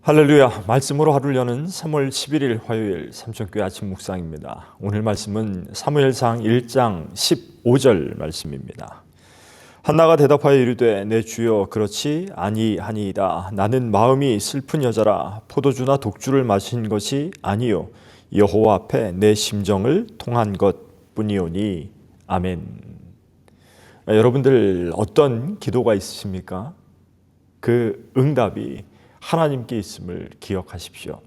할렐루야. 말씀으로 하루를 여는 3월 11일 화요일 삼천교회 아침 묵상입니다. 오늘 말씀은 사무엘상 1장 15절 말씀입니다. 한나가 대답하여 이르되 내 주여 그렇지 아니하니이다. 나는 마음이 슬픈 여자라 포도주나 독주를 마신 것이 아니요 여호와 앞에 내 심정을 통한 것뿐이오니. 아멘. 여러분들 어떤 기도가 있으십니까? 그 응답이 하나님께 있음을 기억하십시오.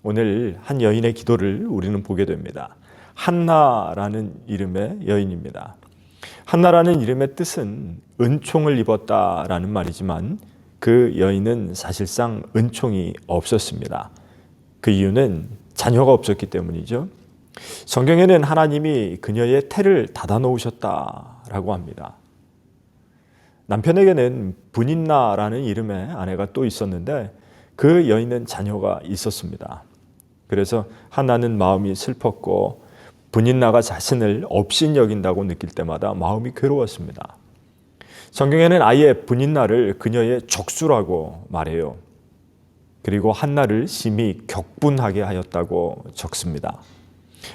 오늘 한 여인의 기도를 우리는 보게 됩니다. 한나라는 이름의 여인입니다. 한나라는 이름의 뜻은 은총을 입었다라는 말이지만 그 여인은 사실상 은총이 없었습니다. 그 이유는 자녀가 없었기 때문이죠. 성경에는 하나님이 그녀의 태를 닫아 놓으셨다라고 합니다. 남편에게는 분인나라는 이름의 아내가 또 있었는데 그 여인은 자녀가 있었습니다. 그래서 한나는 마음이 슬펐고 분인나가 자신을 업신 여긴다고 느낄 때마다 마음이 괴로웠습니다. 성경에는 아예 분인나를 그녀의 적수라고 말해요. 그리고 한나를 심히 격분하게 하였다고 적습니다.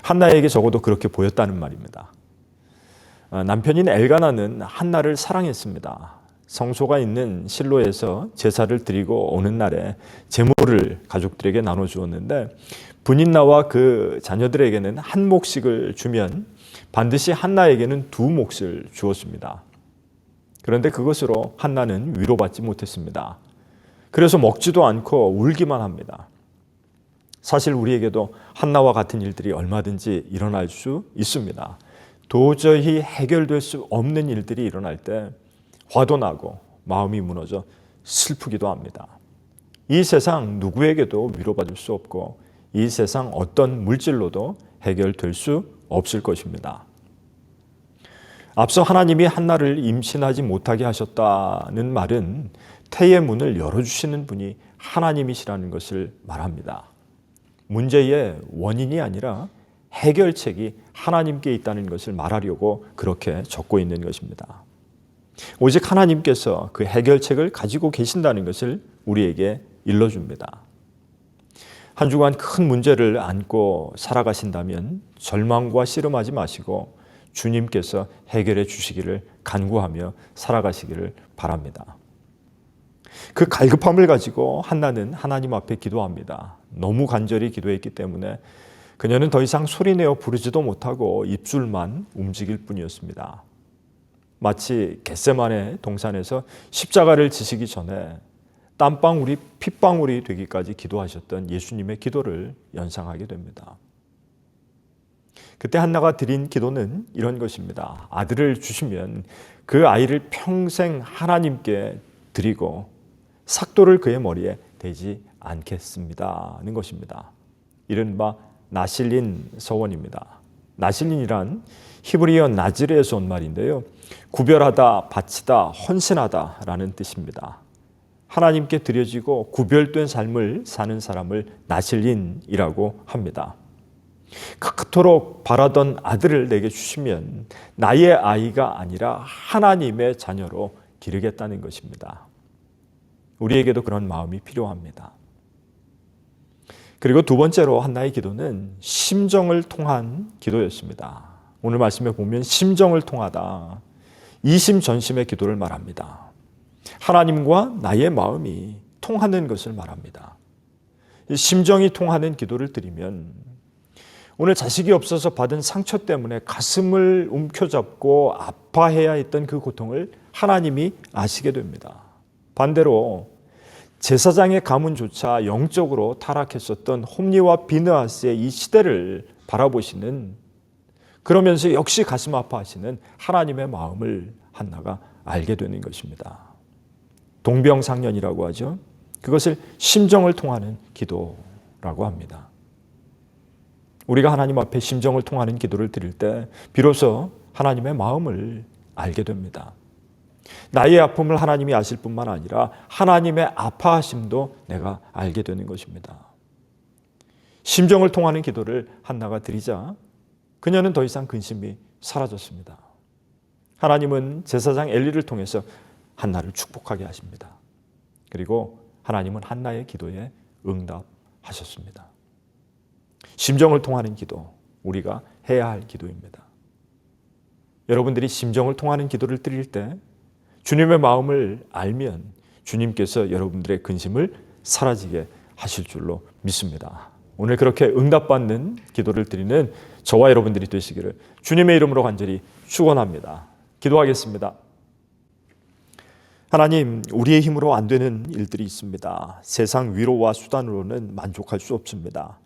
한나에게 적어도 그렇게 보였다는 말입니다. 남편인 엘가나는 한나를 사랑했습니다. 성소가 있는 실로에서 제사를 드리고 오는 날에 제물을 가족들에게 나눠주었는데 분인나와 그 자녀들에게는 한 몫씩을 주면 반드시 한나에게는 두 몫을 주었습니다. 그런데 그것으로 한나는 위로받지 못했습니다. 그래서 먹지도 않고 울기만 합니다. 사실 우리에게도 한나와 같은 일들이 얼마든지 일어날 수 있습니다. 도저히 해결될 수 없는 일들이 일어날 때 화도 나고 마음이 무너져 슬프기도 합니다. 이 세상 누구에게도 위로받을 수 없고 이 세상 어떤 물질로도 해결될 수 없을 것입니다. 앞서 하나님이 한나를 임신하지 못하게 하셨다는 말은 태의 문을 열어주시는 분이 하나님이시라는 것을 말합니다. 문제의 원인이 아니라 해결책이 하나님께 있다는 것을 말하려고 그렇게 적고 있는 것입니다. 오직 하나님께서 그 해결책을 가지고 계신다는 것을 우리에게 일러줍니다. 한 주간 큰 문제를 안고 살아가신다면 절망과 씨름하지 마시고 주님께서 해결해 주시기를 간구하며 살아가시기를 바랍니다. 그 갈급함을 가지고 한나는 하나님 앞에 기도합니다. 너무 간절히 기도했기 때문에 그녀는 더 이상 소리내어 부르지도 못하고 입술만 움직일 뿐이었습니다. 마치 겟세마네 동산에서 십자가를 지시기 전에 땀방울이 핏방울이 되기까지 기도하셨던 예수님의 기도를 연상하게 됩니다. 그때 한나가 드린 기도는 이런 것입니다. 아들을 주시면 그 아이를 평생 하나님께 드리고 삭도를 그의 머리에 대지 않겠습니다는 것입니다. 이른바 나실린 서원입니다. 나실린이란 히브리어 나즈레에서 온 말인데요. 구별하다, 바치다, 헌신하다 라는 뜻입니다. 하나님께 드려지고 구별된 삶을 사는 사람을 나실린이라고 합니다. 그토록 바라던 아들을 내게 주시면 나의 아이가 아니라 하나님의 자녀로 기르겠다는 것입니다. 우리에게도 그런 마음이 필요합니다. 그리고 두 번째로 한나의 기도는 심정을 통한 기도였습니다. 오늘 말씀에 보면 심정을 통하다, 이심전심의 기도를 말합니다. 하나님과 나의 마음이 통하는 것을 말합니다. 심정이 통하는 기도를 드리면 오늘 자식이 없어서 받은 상처 때문에 가슴을 움켜잡고 아파해야 했던 그 고통을 하나님이 아시게 됩니다. 반대로 제사장의 가문조차 영적으로 타락했었던 홈리와 비느하스의 이 시대를 바라보시는, 그러면서 역시 가슴 아파하시는 하나님의 마음을 한나가 알게 되는 것입니다. 동병상련이라고 하죠. 그것을 심정을 통하는 기도라고 합니다. 우리가 하나님 앞에 심정을 통하는 기도를 드릴 때 비로소 하나님의 마음을 알게 됩니다. 나의 아픔을 하나님이 아실 뿐만 아니라 하나님의 아파하심도 내가 알게 되는 것입니다. 심정을 통하는 기도를 한나가 드리자 그녀는 더 이상 근심이 사라졌습니다. 하나님은 제사장 엘리를 통해서 한나를 축복하게 하십니다. 그리고 하나님은 한나의 기도에 응답하셨습니다. 심정을 통하는 기도, 우리가 해야 할 기도입니다. 여러분들이 심정을 통하는 기도를 드릴 때 주님의 마음을 알면 주님께서 여러분들의 근심을 사라지게 하실 줄로 믿습니다. 오늘 그렇게 응답받는 기도를 드리는 저와 여러분들이 되시기를 주님의 이름으로 간절히 축원합니다. 기도하겠습니다. 하나님, 우리의 힘으로 안 되는 일들이 있습니다. 세상 위로와 수단으로는 만족할 수 없습니다.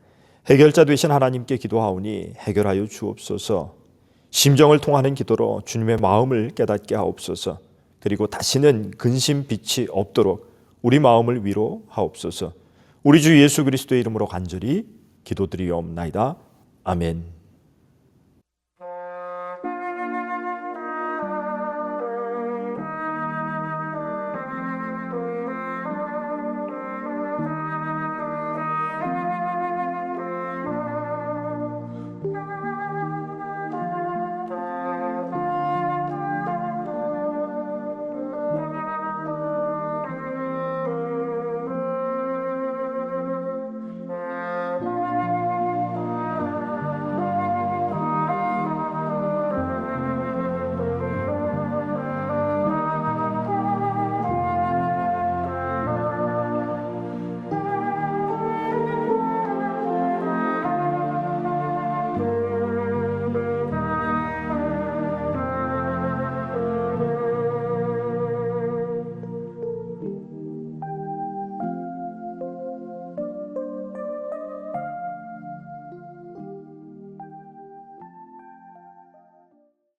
해결자 되신 하나님께 기도하오니 해결하여 주옵소서. 심정을 통하는 기도로 주님의 마음을 깨닫게 하옵소서. 그리고 다시는 근심 빛이 없도록 우리 마음을 위로하옵소서. 우리 주 예수 그리스도의 이름으로 간절히 기도드리옵나이다. 아멘.